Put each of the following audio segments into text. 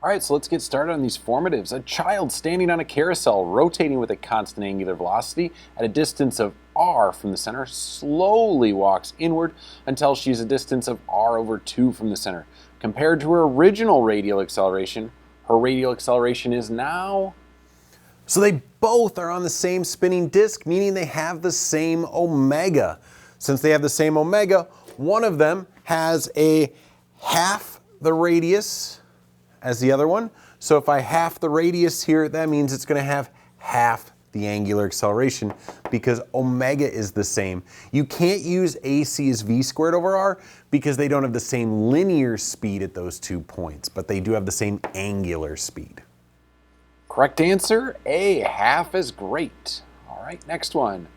All right, so let's get started on these formatives. A child standing on a carousel, rotating with a constant angular velocity at a distance of r from the center, slowly walks inward until she's a distance of r over 2 from the center. Compared to her original radial acceleration, her radial acceleration is now... So they both are on the same spinning disk, meaning they have the same omega. Since they have the same omega, one of them has a half the radius as the other one. So if I half the radius here, that means it's going to have half the angular acceleration because omega is the same. You can't use AC as v squared over r because they don't have the same linear speed at those 2 points, but they do have the same angular speed. Correct answer, A, half as great. All right, next one.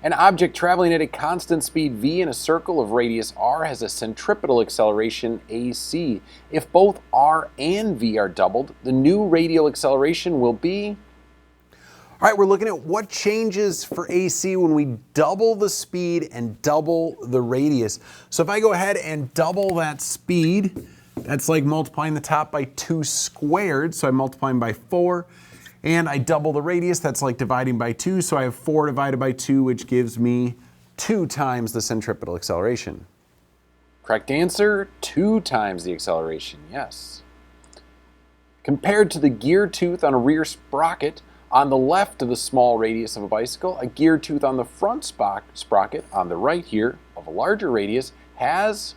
An object traveling at a constant speed v in a circle of radius r has a centripetal acceleration ac. If both r and v are doubled, the new radial acceleration will be... All right, we're looking at what changes for AC when we double the speed and double the radius. So if I go ahead and double that speed, that's like multiplying the top by 2 squared, so I'm multiplying by 4. And I double the radius, that's like dividing by 2, so I have 4 divided by 2, which gives me 2 times the centripetal acceleration. Correct answer, 2 times the acceleration, yes. Compared to the gear tooth on a rear sprocket on the left of the small radius of a bicycle, a gear tooth on the front sprocket on the right here of a larger radius has...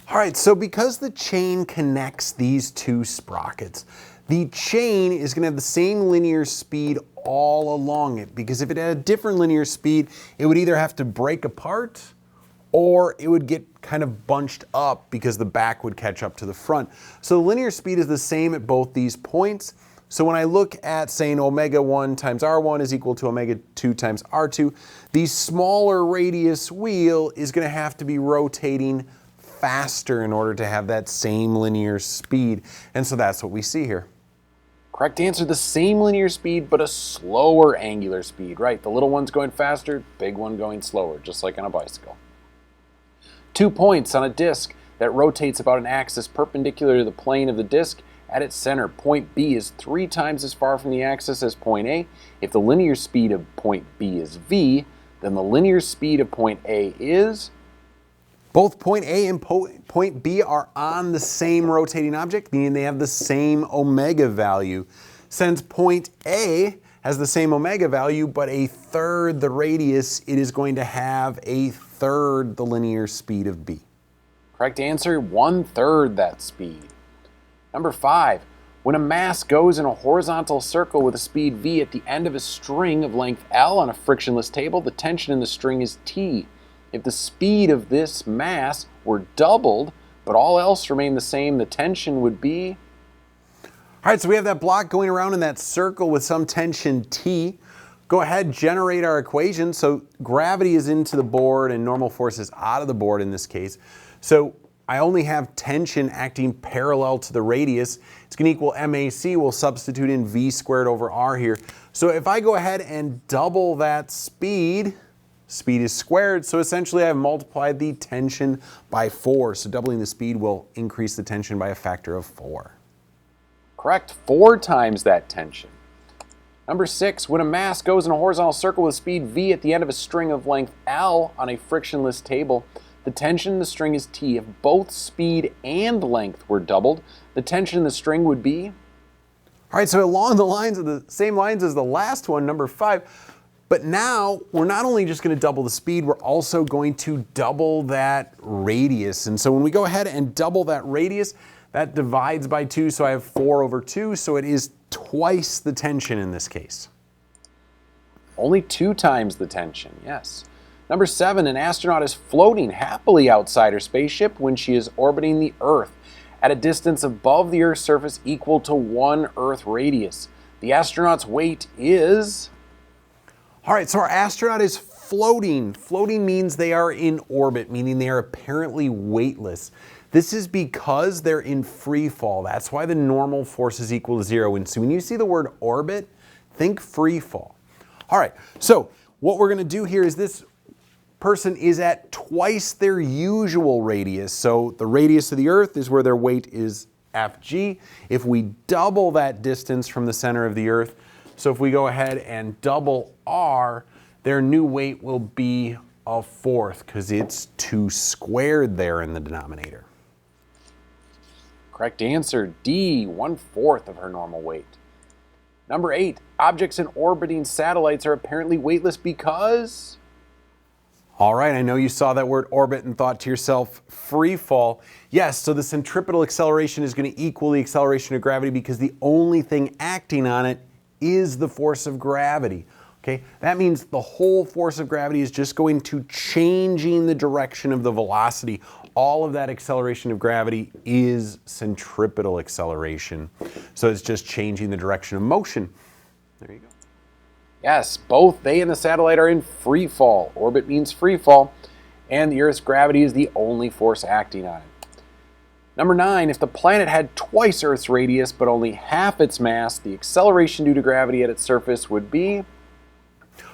All right, so because the chain connects these 2 sprockets, the chain is going to have the same linear speed all along it, because if it had a different linear speed, it would either have to break apart or it would get kind of bunched up because the back would catch up to the front. So the linear speed is the same at both these points. So when I look at saying omega 1 times r1 is equal to omega 2 times r2, the smaller radius wheel is going to have to be rotating faster in order to have that same linear speed. And so that's what we see here. Correct answer, the same linear speed, but a slower angular speed, right? The little one's going faster, big one going slower, just like on a bicycle. 2 points on a disk that rotates about an axis perpendicular to the plane of the disk at its center. Point B is 3 times as far from the axis as point A. If the linear speed of point B is v, then the linear speed of point A is... Both point A and point B are on the same rotating object, meaning they have the same omega value. Since point A has the same omega value, but a third the radius, it is going to have a third the linear speed of B. Correct answer, 1/3 that speed. Number 5, when a mass goes in a horizontal circle with a speed v at the end of a string of length L on a frictionless table, the tension in the string is T. If the speed of this mass were doubled, but all else remained the same, the tension would be... All right, so we have that block going around in that circle with some tension T. Go ahead, generate our equation. So gravity is into the board and normal force is out of the board in this case. So I only have tension acting parallel to the radius. It's going to equal MAC. We'll substitute in v squared over r here. So if I go ahead and double that speed is squared, so essentially I've multiplied the tension by 4. So doubling the speed will increase the tension by a factor of 4. Correct, 4 times that tension. Number 6, when a mass goes in a horizontal circle with speed v at the end of a string of length L on a frictionless table, the tension in the string is T. If both speed and length were doubled, the tension in the string would be... All right, so along the lines of the same lines as the last one, number 5, but now we're not only just going to double the speed, we're also going to double that radius. And so when we go ahead and double that radius, that divides by 2, so I have 4 over 2, so it is twice the tension in this case. Only 2 times the tension, yes. Number 7, an astronaut is floating happily outside her spaceship when she is orbiting the Earth at a distance above the Earth's surface equal to 1 Earth radius. The astronaut's weight is... All right, so our astronaut is floating. Floating means they are in orbit, meaning they are apparently weightless. This is because they're in free fall. That's why the normal force is equal to 0. And so when you see the word orbit, think free fall. All right, so what we're going to do here is this person is at twice their usual radius. So the radius of the Earth is where their weight is FG. If we double that distance from the center of the Earth, so if we go ahead and double R, their new weight will be a fourth because it's 2 squared there in the denominator. Correct answer, D, 1/4 of her normal weight. Number 8, objects in orbiting satellites are apparently weightless because... All right, I know you saw that word orbit and thought to yourself, free fall. Yes, so the centripetal acceleration is going to equal the acceleration of gravity because the only thing acting on it is the force of gravity. Okay, that means the whole force of gravity is just going to changing the direction of the velocity. All of that acceleration of gravity is centripetal acceleration. So it's just changing the direction of motion. There you go. Yes, both they and the satellite are in free fall. Orbit means free fall, and the Earth's gravity is the only force acting on it. Number 9, if the planet had twice Earth's radius but only half its mass, the acceleration due to gravity at its surface would be...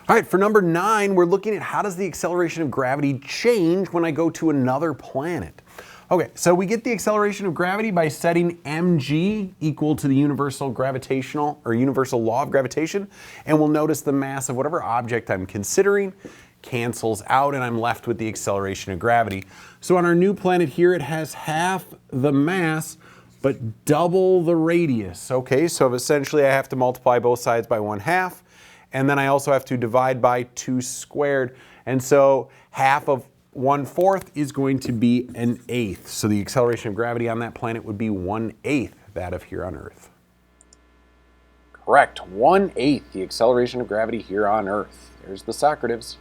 All right, for number 9, we're looking at how does the acceleration of gravity change when I go to another planet. Okay, so we get the acceleration of gravity by setting mg equal to the universal gravitational or universal law of gravitation, and we'll notice the mass of whatever object I'm considering cancels out and I'm left with the acceleration of gravity. So on our new planet here, it has half the mass but double the radius. Okay, so essentially I have to multiply both sides by 1/2, and then I also have to divide by 2 squared. And so half of 1/4 is going to be an eighth. So the acceleration of gravity on that planet would be 1/8 that of here on Earth. Correct, 1/8 the acceleration of gravity here on Earth. There's the Socratives.